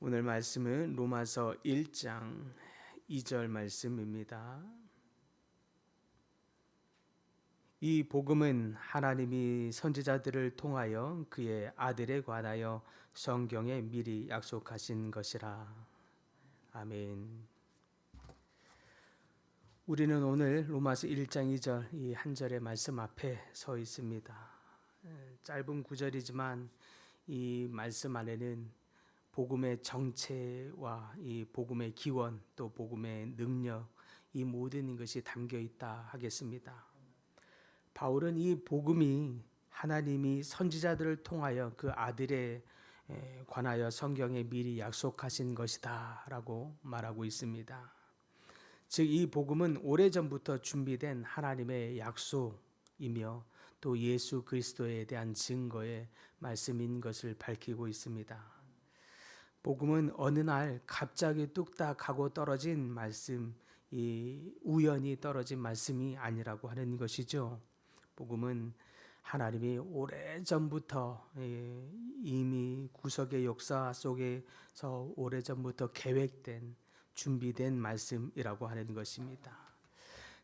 오늘 말씀은 로마서 1장 2절 말씀입니다. 이 복음은 하나님이 선지자들을 통하여 그의 아들에 관하여 성경에 미리 약속하신 것이라. 아멘. 우리는 오늘 로마서 1장 2절 이 한 절의 말씀 앞에 서 있습니다. 짧은 구절이지만 이 말씀 안에는 복음의 정체와 이 복음의 기원 또 복음의 능력 이 모든 것이 담겨 있다 하겠습니다. 바울은 이 복음이 하나님이 선지자들을 통하여 그 아들에 관하여 성경에 미리 약속하신 것이다 라고 말하고 있습니다. 즉 이 복음은 오래전부터 준비된 하나님의 약속이며 또 예수 그리스도에 대한 증거의 말씀인 것을 밝히고 있습니다. 복음은 어느 날 갑자기 뚝딱 하고 떨어진 말씀, 이 우연히 떨어진 말씀이 아니라고 하는 것이죠. 복음은 하나님이 오래전부터 이미 구속의 역사 속에서 오래전부터 계획된 준비된 말씀이라고 하는 것입니다.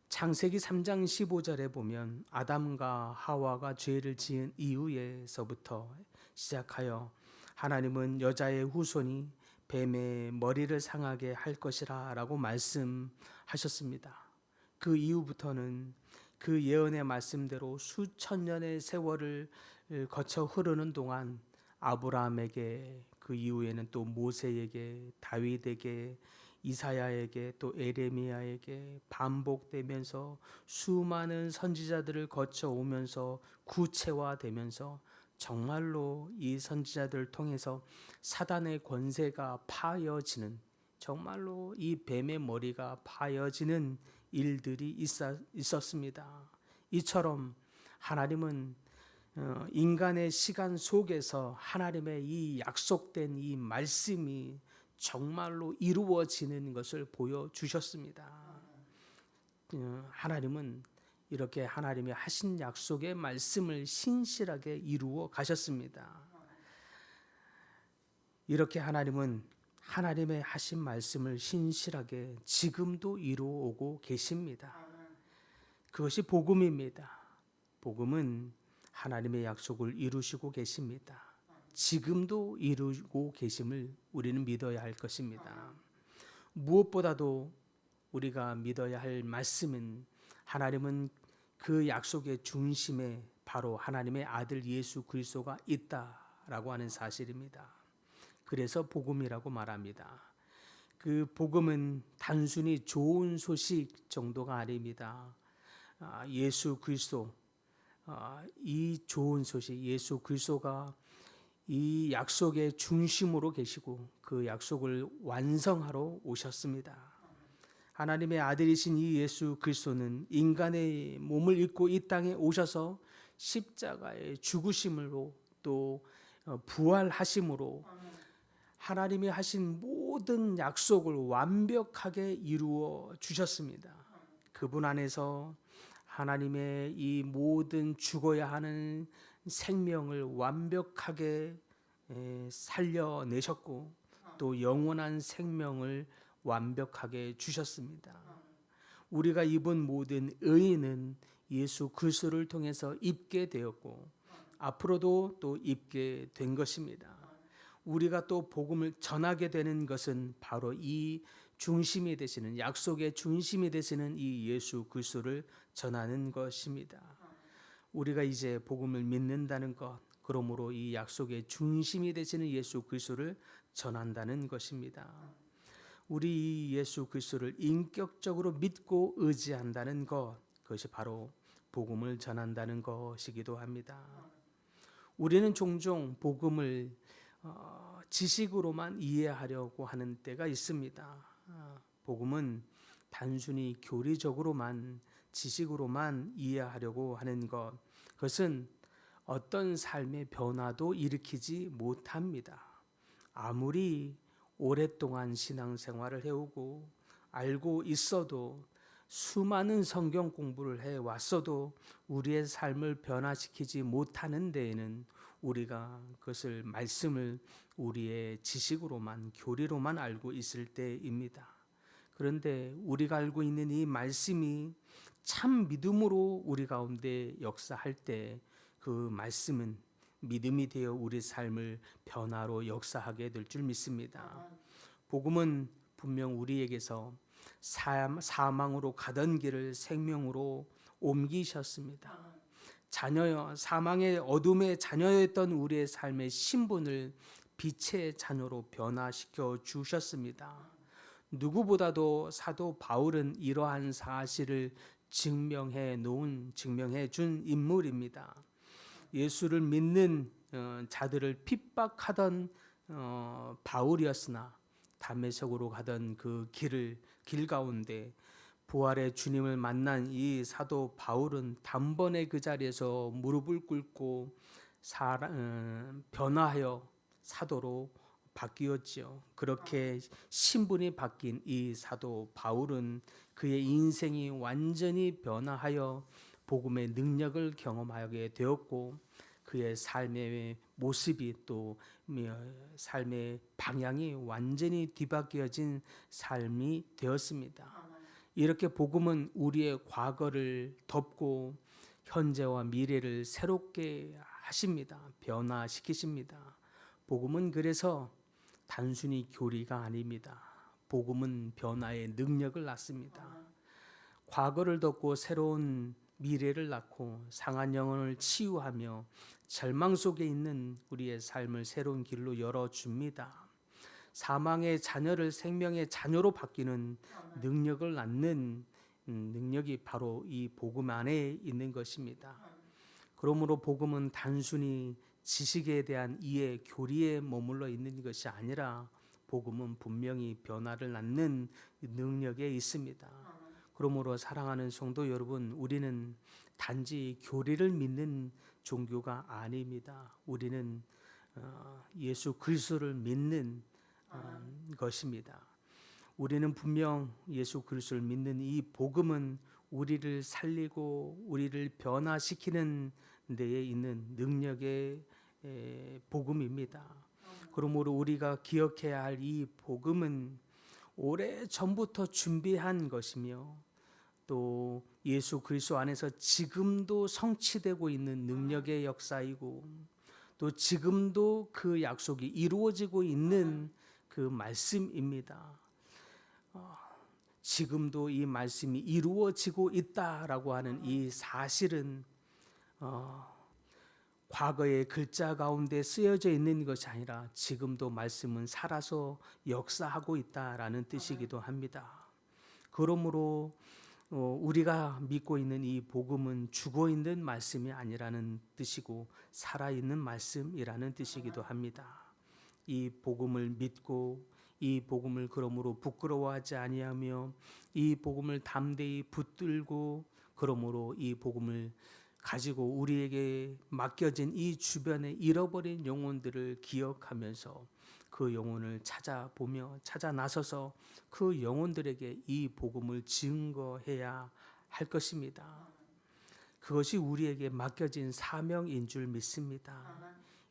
창세기 3장 15절에 보면 아담과 하와가 죄를 지은 이후에서부터 시작하여 하나님은 여자의 후손이 뱀의 머리를 상하게 할 것이라 라고 말씀하셨습니다. 그 이후부터는 그 예언의 말씀대로 수천 년의 세월을 거쳐 흐르는 동안 아브라함에게 그 이후에는 또 모세에게 다윗에게 이사야에게 또 에레미야에게 반복되면서 수많은 선지자들을 거쳐 오면서 구체화되면서 정말로 이 선지자들을 통해서 사단의 권세가 파여지는 정말로 이 뱀의 머리가 파여지는 일들이 있었습니다. 이처럼 하나님은 인간의 시간 속에서 하나님의 이 약속된 이 말씀이 정말로 이루어지는 것을 보여주셨습니다. 하나님은 이렇게 하나님이 하신 약속의 말씀을 신실하게 이루어 가셨습니다. 이렇게 하나님은 하나님의 하신 말씀을 신실하게 지금도 이루어 오고 계십니다. 그것이 복음입니다. 복음은 하나님의 약속을 이루시고 계십니다. 지금도 이루고 계심을 우리는 믿어야 할 것입니다. 무엇보다도 우리가 믿어야 할 말씀은 하나님은 그 약속의 중심에 바로 하나님의 아들 예수 그리스도가 있다라고 하는 사실입니다. 그래서 복음이라고 말합니다. 그 복음은 단순히 좋은 소식 정도가 아닙니다. 예수 그리스도, 이 좋은 소식, 예수 그리스도가 이 약속의 중심으로 계시고 그 약속을 완성하러 오셨습니다. 하나님의 아들이신 이 예수 그리스도는 인간의 몸을 입고 이 땅에 오셔서 십자가의 죽으심으로 또 부활하심으로 하나님이 하신 모든 약속을 완벽하게 이루어 주셨습니다. 그분 안에서 하나님의 이 모든 죽어야 하는 생명을 완벽하게 살려내셨고 또 영원한 생명을 완벽하게 주셨습니다. 우리가 입은 모든 의인은 예수 그리스도를 통해서 입게 되었고 앞으로도 또 입게 된 것입니다. 우리가 또 복음을 전하게 되는 것은 바로 이 중심이 되시는 약속의 중심이 되시는 이 예수 그리스도를 전하는 것입니다. 우리가 이제 복음을 믿는다는 것, 그러므로 이 약속의 중심이 되시는 예수 그리스도를 전한다는 것입니다. 우리 예수 그리스도를 인격적으로 믿고 의지한다는 것, 그것이 바로 복음을 전한다는 것이기도 합니다. 우리는 종종 복음을 지식으로만 이해하려고 하는 때가 있습니다. 복음은 단순히 교리적으로만 지식으로만 이해하려고 하는 것, 그것은 어떤 삶의 변화도 일으키지 못합니다. 아무리 오랫동안 신앙생활을 해오고 알고 있어도 수많은 성경 공부를 해 왔어도 우리의 삶을 변화시키지 못하는 데에는 우리가 그것을 말씀을 우리의 지식으로만 교리로만 알고 있을 때입니다. 그런데 우리가 알고 있는 이 말씀이 참 믿음으로 우리 가운데 역사할 때 그 말씀은 믿음이 되어 우리 삶을 변화로 역사하게 될 줄 믿습니다. 복음은 분명 우리에게서 사망으로 가던 길을 생명으로 옮기셨습니다. 자녀여, 사망의 어둠의 자녀였던 우리의 삶의 신분을 빛의 자녀로 변화시켜 주셨습니다. 누구보다도 사도 바울은 이러한 사실을 증명해 준 인물입니다. 예수를 믿는 자들을 핍박하던 바울이었으나 담메색으로 가던 그 길 가운데 부활의 주님을 만난 이 사도 바울은 단번에 그 자리에서 무릎을 꿇고 변화하여 사도로 바뀌었지요. 그렇게 신분이 바뀐 이 사도 바울은 그의 인생이 완전히 변화하여 복음의 능력을 경험하게 되었고 그의 삶의 모습이 또 삶의 방향이 완전히 뒤바뀌어진 삶이 되었습니다. 이렇게 복음은 우리의 과거를 덮고 현재와 미래를 새롭게 하십니다. 변화시키십니다. 복음은 그래서 단순히 교리가 아닙니다. 복음은 변화의 능력을 낳습니다. 과거를 덮고 새로운 미래를 낳고 상한 영혼을 치유하며 절망 속에 있는 우리의 삶을 새로운 길로 열어줍니다. 사망의 자녀를 생명의 자녀로 바뀌는 능력을 낳는 능력이 바로 이 복음 안에 있는 것입니다. 그러므로 복음은 단순히 지식에 대한 이해, 교리에 머물러 있는 것이 아니라 복음은 분명히 변화를 낳는 능력에 있습니다. 그러므로 사랑하는 성도 여러분, 우리는 단지 교리를 믿는 종교가 아닙니다. 우리는 예수 그리스도를 믿는 것입니다. 우리는 분명 예수 그리스도를 믿는 이 복음은 우리를 살리고 우리를 변화시키는 데에 있는 능력의 복음입니다. 그러므로 우리가 기억해야 할 이 복음은 오래 전부터 준비한 것이며 또 예수 그리스도 안에서 지금도 성취되고 있는 능력의 역사이고 또 지금도 그 약속이 이루어지고 있는 그 말씀입니다. 지금도 이 말씀이 이루어지고 있다라고 하는 이 사실은 과거의 글자 가운데 쓰여져 있는 것이 아니라 지금도 말씀은 살아서 역사하고 있다라는 뜻이기도 합니다. 그러므로 우리가 믿고 있는 이 복음은 죽어 있는 말씀이 아니라는 뜻이고 살아 있는 말씀이라는 뜻이기도 합니다. 이 복음을 믿고 이 복음을 그러므로 부끄러워하지 아니하며 이 복음을 담대히 붙들고 그러므로 이 복음을 가지고 우리에게 맡겨진 이 주변의 잃어버린 영혼들을 기억하면서 그 영혼을 찾아보며 찾아 나서서 그 영혼들에게 이 복음을 증거해야 할 것입니다. 그것이 우리에게 맡겨진 사명인 줄 믿습니다.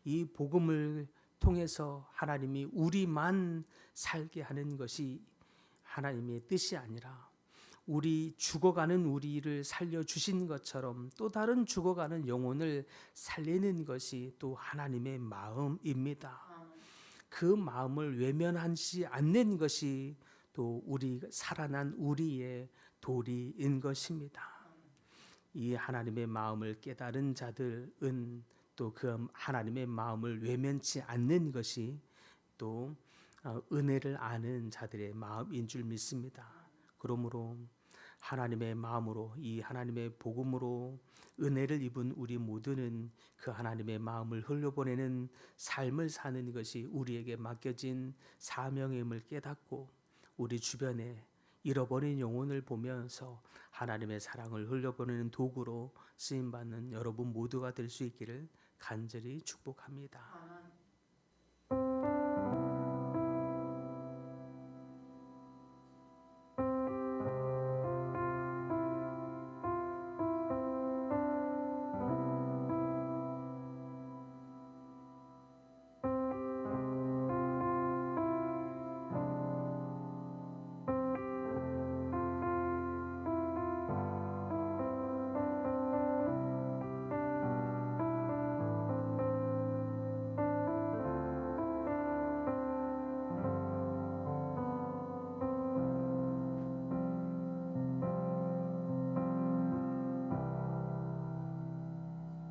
이 복음을 통해서 하나님이 우리만 살게 하는 것이 하나님의 뜻이 아니라 우리 죽어가는 우리를 살려주신 것처럼 또 다른 죽어가는 영혼을 살리는 것이 또 하나님의 마음입니다. 그 마음을 외면하지 않는 것이 또 우리 살아난 우리의 도리인 것입니다. 이 하나님의 마음을 깨달은 자들은 또 그 하나님의 마음을 외면치 않는 것이 또 은혜를 아는 자들의 마음인 줄 믿습니다. 그러므로 하나님의 마음으로 이 하나님의 복음으로 은혜를 입은 우리 모두는 그 하나님의 마음을 흘려보내는 삶을 사는 것이 우리에게 맡겨진 사명임을 깨닫고 우리 주변에 잃어버린 영혼을 보면서 하나님의 사랑을 흘려보내는 도구로 쓰임받는 여러분 모두가 될 수 있기를 간절히 축복합니다.